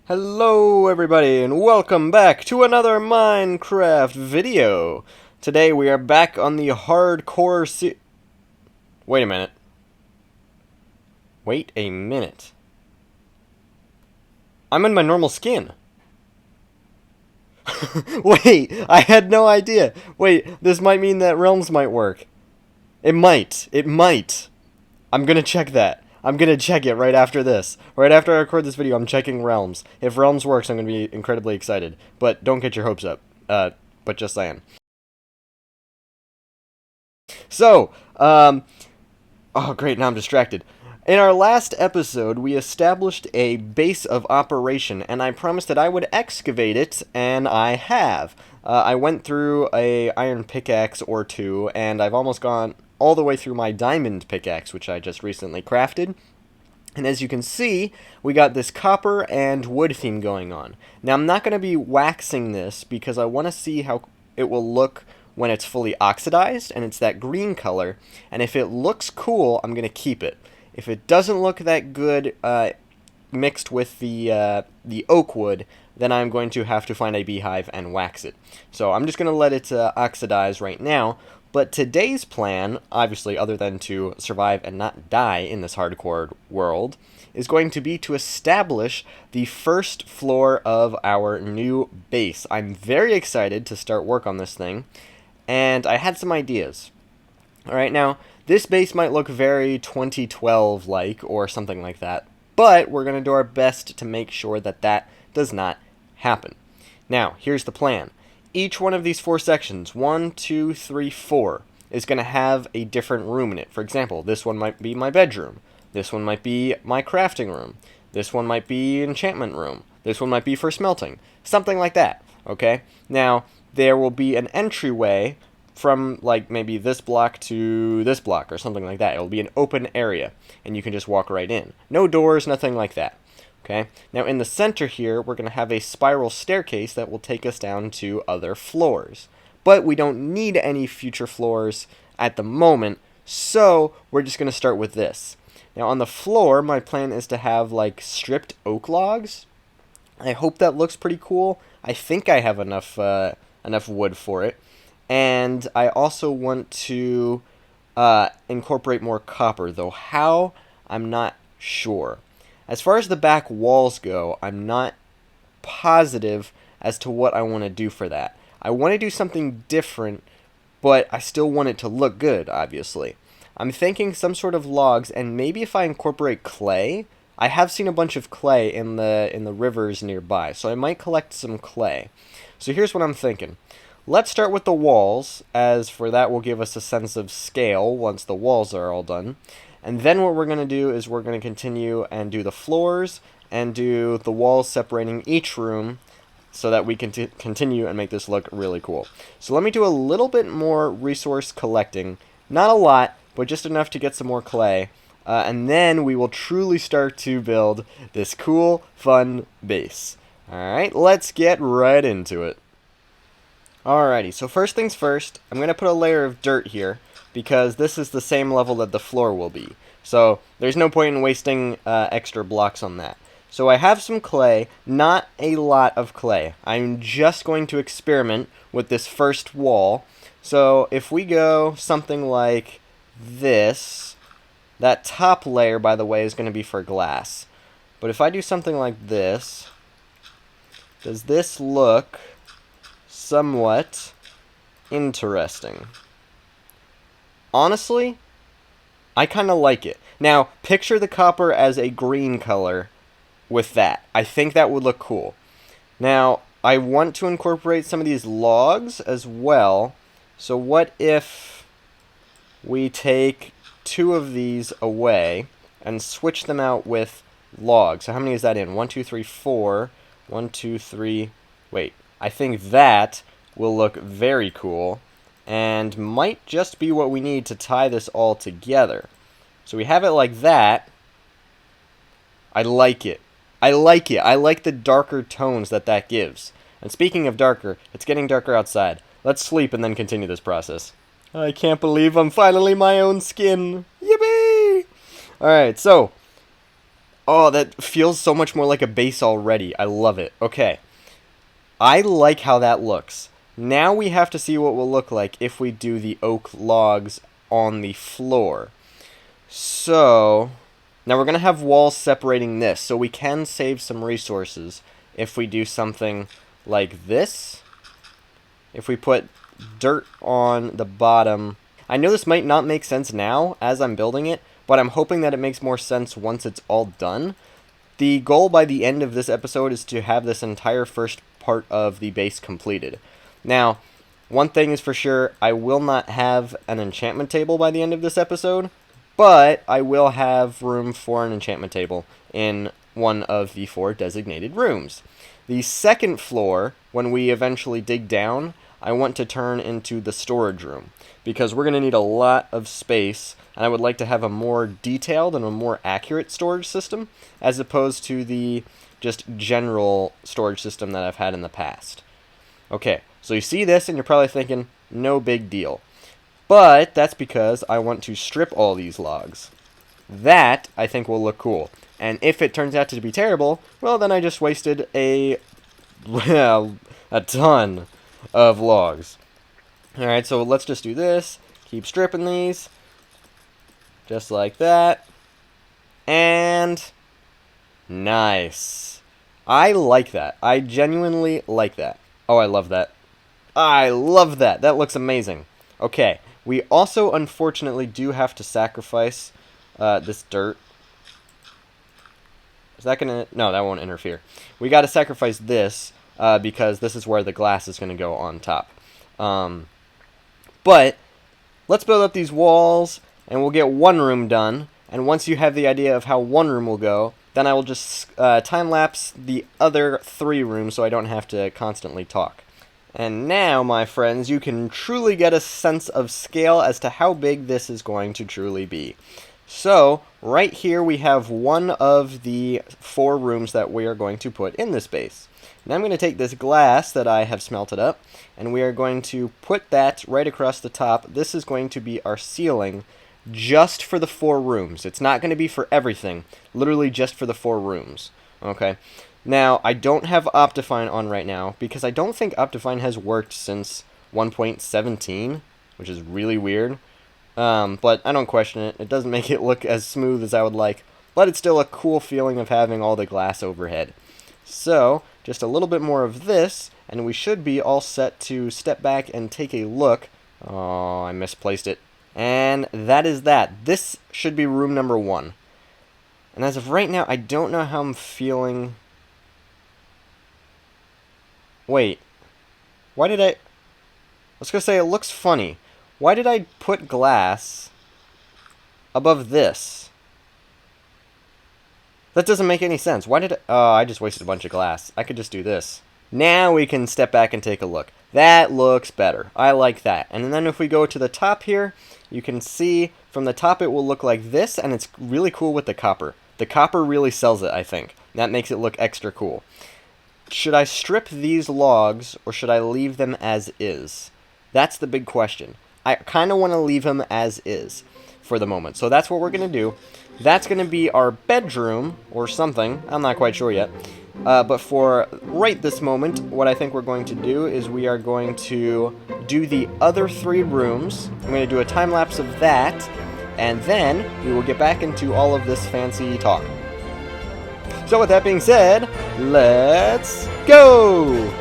Hello everybody and welcome back to another Minecraft video. Today we are back on the hardcore Wait a minute. Wait a minute. I'm in my normal skin. Wait, I had no idea. Wait, this might mean that realms might work. It might. It might. I'm gonna check that. I'm gonna check it right after this. Right after I record this video, I'm checking realms. If realms works, I'm gonna be incredibly excited. But don't get your hopes up. But just saying. So, oh great, now I'm distracted. In our last episode, we established a base of operation, and I promised that I would excavate it, and I have. I went through a iron pickaxe or two, and I've almost gone all the way through my diamond pickaxe, which I just recently crafted. And as you can see, we got this copper and wood theme going on. Now, I'm not going to be waxing this because I want to see how it will look when it's fully oxidized, and it's that green color. And if it looks cool, I'm going to keep it. If it doesn't look that good mixed with the oak wood, then I'm going to have to find a beehive and wax it. So I'm just going to let it oxidize right now. But today's plan, obviously other than to survive and not die in this hardcore world, is going to be to establish the first floor of our new base. I'm very excited to start work on this thing, and I had some ideas. Alright, now, this base might look very 2012-like or something like that, but we're going to do our best to make sure that that does not happen. Now, here's the plan. Each one of these four sections, 1, 2, 3, 4, is going to have a different room in it. For example, this one might be my bedroom. This one might be my crafting room. This one might be enchantment room. This one might be for smelting. Something like that, okay? Now, there will be an entryway from, like, maybe this block to this block or something like that. It will be an open area, and you can just walk right in. No doors, nothing like that. Okay. Now in the center here, we're going to have a spiral staircase that will take us down to other floors. But we don't need any future floors at the moment, so we're just going to start with this. Now on the floor, my plan is to have like stripped oak logs. I hope that looks pretty cool. I think I have enough wood for it. And I also want to incorporate more copper, though how, I'm not sure. As far as the back walls go, I'm not positive as to what I want to do for that. I want to do something different, but I still want it to look good, obviously. I'm thinking some sort of logs, and maybe if I incorporate clay. I have seen a bunch of clay in the rivers nearby, so I might collect some clay. So here's what I'm thinking. Let's start with the walls, as for that will give us a sense of scale once the walls are all done. And then what we're going to do is we're going to continue and do the floors and do the walls separating each room so that we can continue and make this look really cool. So let me do a little bit more resource collecting. Not a lot, but just enough to get some more clay. And then we will truly start to build this cool, fun base. Alright, let's get right into it. Alrighty, so first things first, I'm going to put a layer of dirt here, because this is the same level that the floor will be. So there's no point in wasting extra blocks on that. So I have some clay, not a lot of clay. I'm just going to experiment with this first wall. So if we go something like this, that top layer, by the way, is going to be for glass. But if I do something like this, does this look somewhat interesting? Honestly, I kind of like it. Now, picture the copper as a green color with that. I think that would look cool. Now, I want to incorporate some of these logs as well. So what if we take two of these away and switch them out with logs? So how many is that in? 1, 2, 3, 4. 1, 2, 3. Wait, I think that will look very cool. And might just be what we need to tie this all together. So we have it like that. I like it. I like it. I like the darker tones that gives. And speaking of darker, it's getting darker outside. Let's sleep and then continue this process. I can't believe I'm finally my own skin. Yippee! Alright, so Oh, that feels so much more like a base already. I love it. Okay. I like how that looks. Now we have to see what will look like if we do the oak logs on the floor. So, now we're going to have walls separating this, so we can save some resources if we do something like this. If we put dirt on the bottom. I know this might not make sense now as I'm building it, but I'm hoping that it makes more sense once it's all done. The goal by the end of this episode is to have this entire first part of the base completed. Now, one thing is for sure, I will not have an enchantment table by the end of this episode, but I will have room for an enchantment table in one of the 4 designated rooms. The second floor, when we eventually dig down, I want to turn into the storage room, because we're going to need a lot of space, and I would like to have a more detailed and a more accurate storage system, as opposed to the just general storage system that I've had in the past. Okay, so you see this, and you're probably thinking, no big deal. But that's because I want to strip all these logs. That, I think, will look cool. And if it turns out to be terrible, well, then I just wasted a ton of logs. Alright, so let's just do this. Keep stripping these. Just like that. And nice. I like that. I genuinely like that. Oh, I love that. I love that. That looks amazing. Okay, we also unfortunately do have to sacrifice this dirt. Is that gonna... No, that won't interfere. We gotta sacrifice this because this is where the glass is gonna go on top. But let's build up these walls, and we'll get one room done. And once you have the idea of how one room will go, then I will just time-lapse the other 3 rooms so I don't have to constantly talk. And now, my friends, you can truly get a sense of scale as to how big this is going to truly be. So, right here we have one of the 4 rooms that we are going to put in this base. Now I'm going to take this glass that I have smelted up, and we are going to put that right across the top. This is going to be our ceiling just for the 4 rooms. It's not going to be for everything, literally just for the 4 rooms. Okay. Now, I don't have Optifine on right now, because I don't think Optifine has worked since 1.17, which is really weird. But I don't question it. It doesn't make it look as smooth as I would like, but it's still a cool feeling of having all the glass overhead. So, just a little bit more of this, and we should be all set to step back and take a look. Oh, I misplaced it. And that is that. This should be room number 1. And as of right now, I don't know how I'm feeling. Wait. Why did I... Let's go say it looks funny. Why did I put glass above this? That doesn't make any sense. Why did I... Oh, I just wasted a bunch of glass. I could just do this. Now we can step back and take a look. That looks better. I like that. And then if we go to the top here, you can see from the top it will look like this, and it's really cool with the copper. The copper really sells it, I think. That makes it look extra cool. Should I strip these logs, or should I leave them as is? That's the big question. I kind of want to leave them as is for the moment. So that's what we're going to do. That's going to be our bedroom, or something. I'm not quite sure yet. But for right this moment, what I think we're going to do is we are going to do the other 3 rooms. I'm going to do a time-lapse of that, and then we will get back into all of this fancy talk. So with that being said, let's go!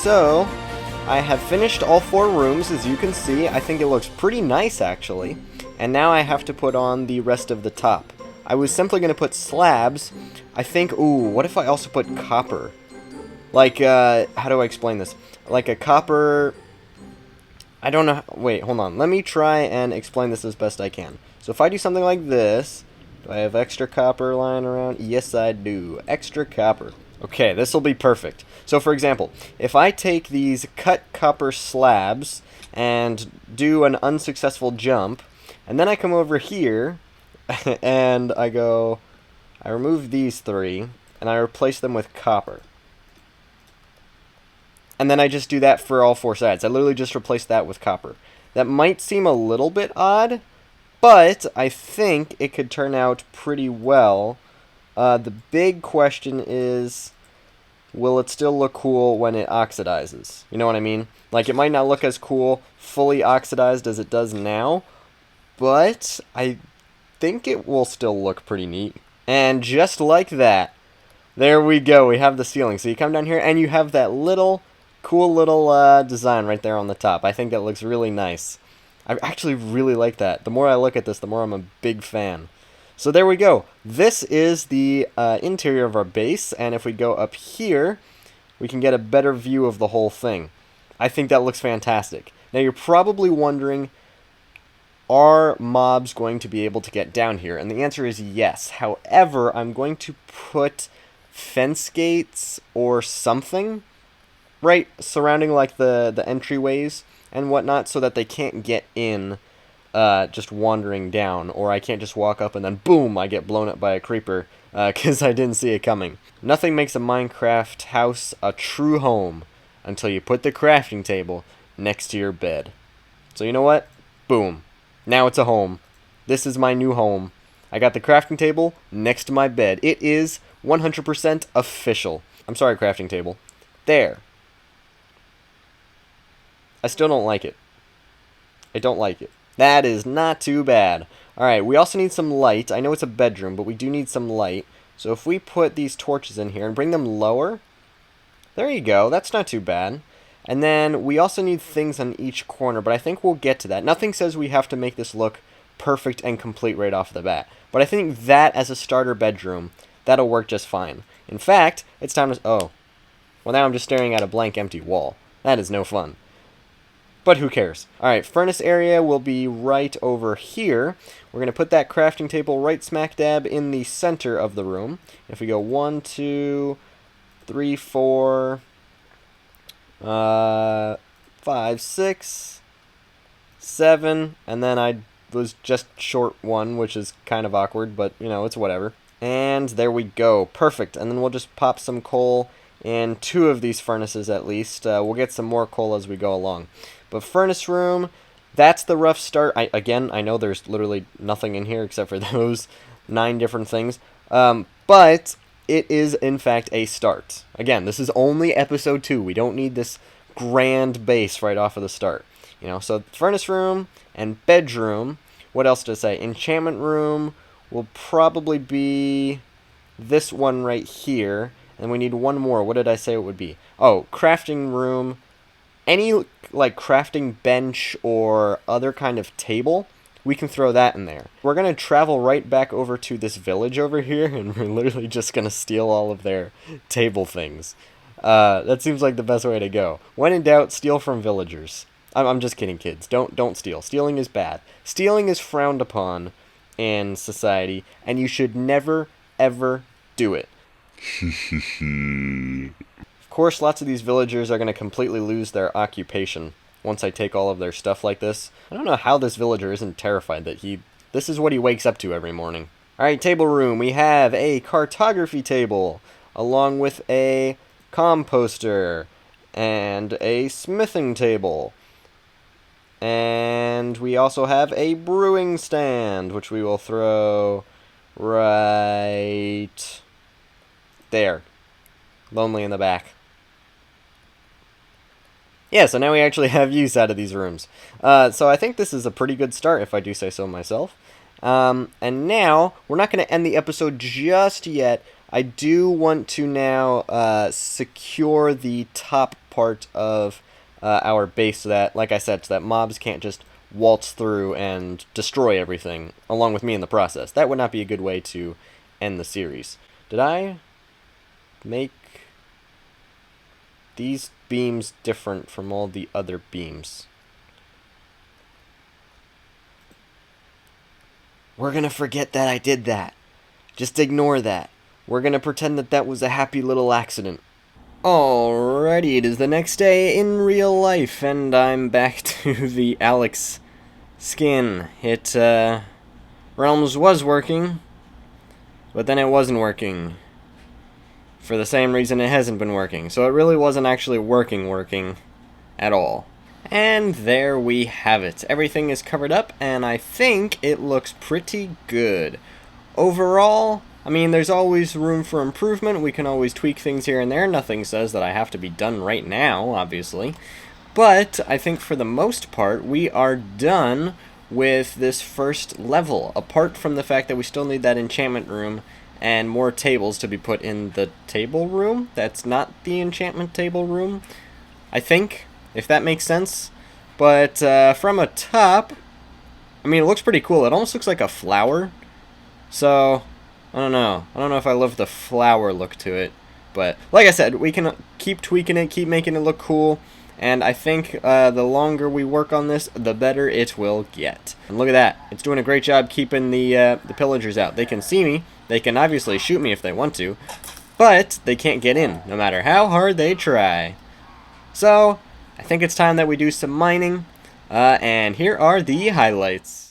so I have finished all 4 rooms, as you can see. I think it looks pretty nice, actually. And now I have to put on the rest of the top. I was simply going to put slabs. I think, ooh, what if I also put copper? Like, how do I explain this? Like a copper... I don't know... Wait, hold on. Let me try and explain this as best I can. So if I do something like this... Do I have extra copper lying around? Yes, I do. Extra copper. Okay, this will be perfect. So, for example, if I take these cut copper slabs and do an unsuccessful jump, and then I come over here, and I go... I remove these 3, and I replace them with copper. And then I just do that for all 4 sides. I literally just replace that with copper. That might seem a little bit odd, but I think it could turn out pretty well. The big question is, will it still look cool when it oxidizes? You know what I mean? Like, it might not look as cool fully oxidized as it does now, but I think it will still look pretty neat. And just like that, there we go. We have the ceiling. So you come down here, and you have that cool little design right there on the top. I think that looks really nice. I actually really like that. The more I look at this, the more I'm a big fan. So there we go. This is the interior of our base, and if we go up here, we can get a better view of the whole thing. I think that looks fantastic. Now you're probably wondering, are mobs going to be able to get down here? And the answer is yes. However, I'm going to put fence gates or something right surrounding like the entryways and whatnot, so that they can't get in just wandering down, or I can't just walk up and then boom, I get blown up by a creeper because I didn't see it coming. Nothing makes a Minecraft house a true home until you put the crafting table next to your bed. So you know what? Boom. Now it's a home. This is my new home. I got the crafting table next to my bed. It is 100% official. I'm sorry, crafting table. There. I still don't like it. I don't like it. That is not too bad. Alright, we also need some light. I know it's a bedroom, but we do need some light. So if we put these torches in here and bring them lower, there you go. That's not too bad. And then we also need things on each corner, but I think we'll get to that. Nothing says we have to make this look perfect and complete right off the bat. But I think that as a starter bedroom, that'll work just fine. In fact, it's time to... Oh. Well, now I'm just staring at a blank empty wall. That is no fun. But who cares? Alright, furnace area will be right over here. We're going to put that crafting table right smack dab in the center of the room. If we go 1, 2, 3, 4, 5, 6, 7, and then I was just short 1, which is kind of awkward, but, you know, it's whatever. And there we go. Perfect. And then we'll just pop some coal in 2 of these furnaces at least. We'll get some more coal as we go along. But furnace room, that's the rough start. Again, I know there's literally nothing in here except for those 9 different things. But it is, in fact, a start. Again, this is only episode 2. We don't need this grand base right off of the start. You know, so furnace room and bedroom. What else to say? Enchantment room will probably be this one right here. And we need one more. What did I say it would be? Oh, crafting room. Any, like, crafting bench or other kind of table, we can throw that in there. We're going to travel right back over to this village over here, and we're literally just going to steal all of their table things. That seems like the best way to go. When in doubt, steal from villagers. I'm just kidding, kids. Don't steal. Stealing is bad. Stealing is frowned upon in society, and you should never, ever do it. Of course, lots of these villagers are going to completely lose their occupation once I take all of their stuff like this. I don't know how this villager isn't terrified that this is what he wakes up to every morning. Alright, table room. We have a cartography table, along with a composter, and a smithing table. And we also have a brewing stand, which we will throw right there. Lonely in the back. Yeah, so now we actually have use out of these rooms. So I think this is a pretty good start, if I do say so myself. And now, we're not going to end the episode just yet. I do want to now secure the top part of our base so that, like I said, so that mobs can't just waltz through and destroy everything, along with me in the process. That would not be a good way to end the series. Did I make these beams different from all the other beams? We're gonna forget that I did that. Just ignore that. We're gonna pretend that that was a happy little accident. Alrighty, it is the next day in real life, and I'm back to the Alex skin. Realms was working, but then it wasn't working. For the same reason it hasn't been working. So it really wasn't actually working at all. And there we have it. Everything is covered up, and I think it looks pretty good. Overall, I mean, there's always room for improvement. We can always tweak things here and there. Nothing says that I have to be done right now, obviously. But I think for the most part, we are done with this first level. Apart from the fact that we still need that enchantment room and more tables to be put in the table room. That's not the enchantment table room, I think, if that makes sense. But from a top, I mean, it looks pretty cool. It almost looks like a flower. So, I don't know. I don't know if I love the flower look to it. But, like I said, we can keep tweaking it, keep making it look cool. And I think the longer we work on this, the better it will get. And look at that. It's doing a great job keeping the pillagers out. They can see me. They can obviously shoot me if they want to. But they can't get in, no matter how hard they try. So, I think it's time that we do some mining. And here are the highlights.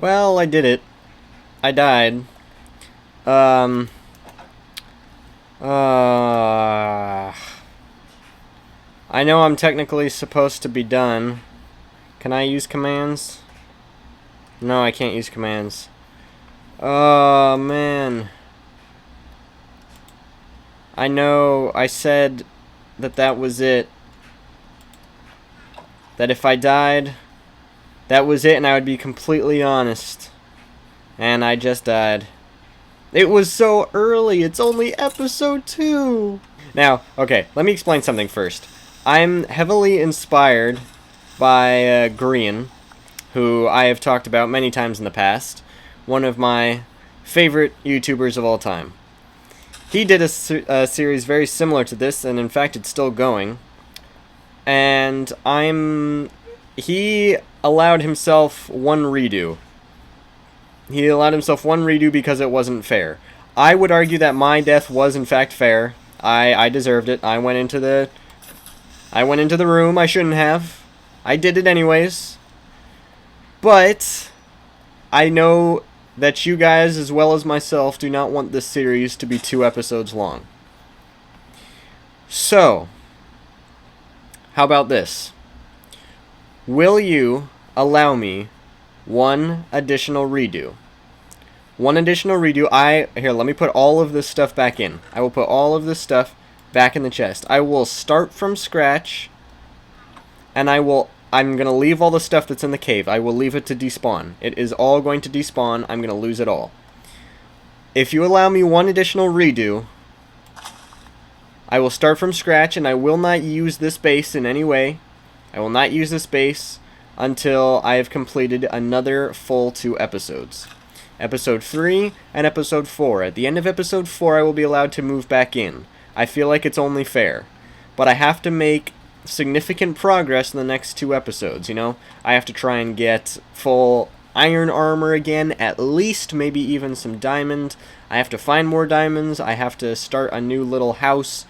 Well, I did it. I died. I know I'm technically supposed to be done. Can I use commands? No, I can't use commands. Oh, man. I know I said that that was it. That if I died, that was it, and I would be completely honest. And I just died. It was so early. It's only episode 2. Now, okay, let me explain something first. I'm heavily inspired by Grian, who I have talked about many times in the past. One of my favorite YouTubers of all time. He did a series very similar to this, and in fact it's still going. And he allowed himself one redo. He allowed himself one redo because it wasn't fair. I would argue that my death was in fact fair. I deserved it. I went into the room I shouldn't have. I did it anyways. But I know that you guys, as well as myself, do not want this series to be 2 episodes long. So, how about this? Will you allow me one additional redo? One additional redo. Here, let me put all of this stuff back in. I will put all of this stuff back in the chest. I will start from scratch, and I'm gonna leave all the stuff that's in the cave. I will leave it to despawn. It is all going to despawn. I'm gonna lose it all. If you allow me one additional redo, I will start from scratch, and I will not use this base in any way. I will not use this base until I have completed another full 2 episodes. Episode 3 and Episode 4. At the end of Episode 4, I will be allowed to move back in. I feel like it's only fair. But I have to make significant progress in the next 2 episodes, you know? I have to try and get full iron armor again, at least, maybe even some diamond. I have to find more diamonds. I have to start a new little house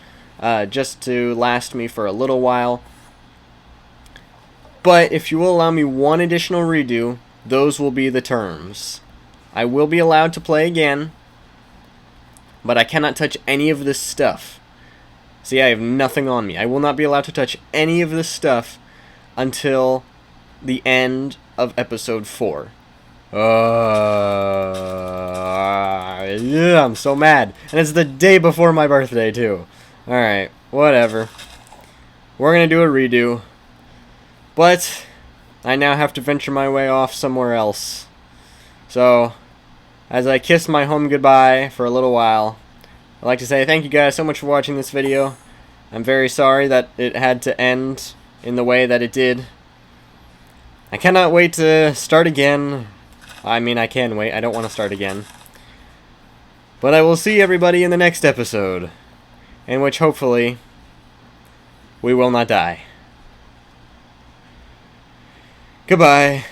just to last me for a little while. But if you will allow me one additional redo, those will be the terms. I will be allowed to play again, but I cannot touch any of this stuff. See, I have nothing on me. I will not be allowed to touch any of this stuff until the end of Episode 4. Yeah, I'm so mad. And it's the day before my birthday, too. Alright, whatever. We're gonna do a redo. But I now have to venture my way off somewhere else. So, as I kiss my home goodbye for a little while, I'd like to say thank you guys so much for watching this video. I'm very sorry that it had to end in the way that it did. I cannot wait to start again. I mean, I can wait. I don't want to start again. But I will see everybody in the next episode, in which hopefully we will not die. Goodbye.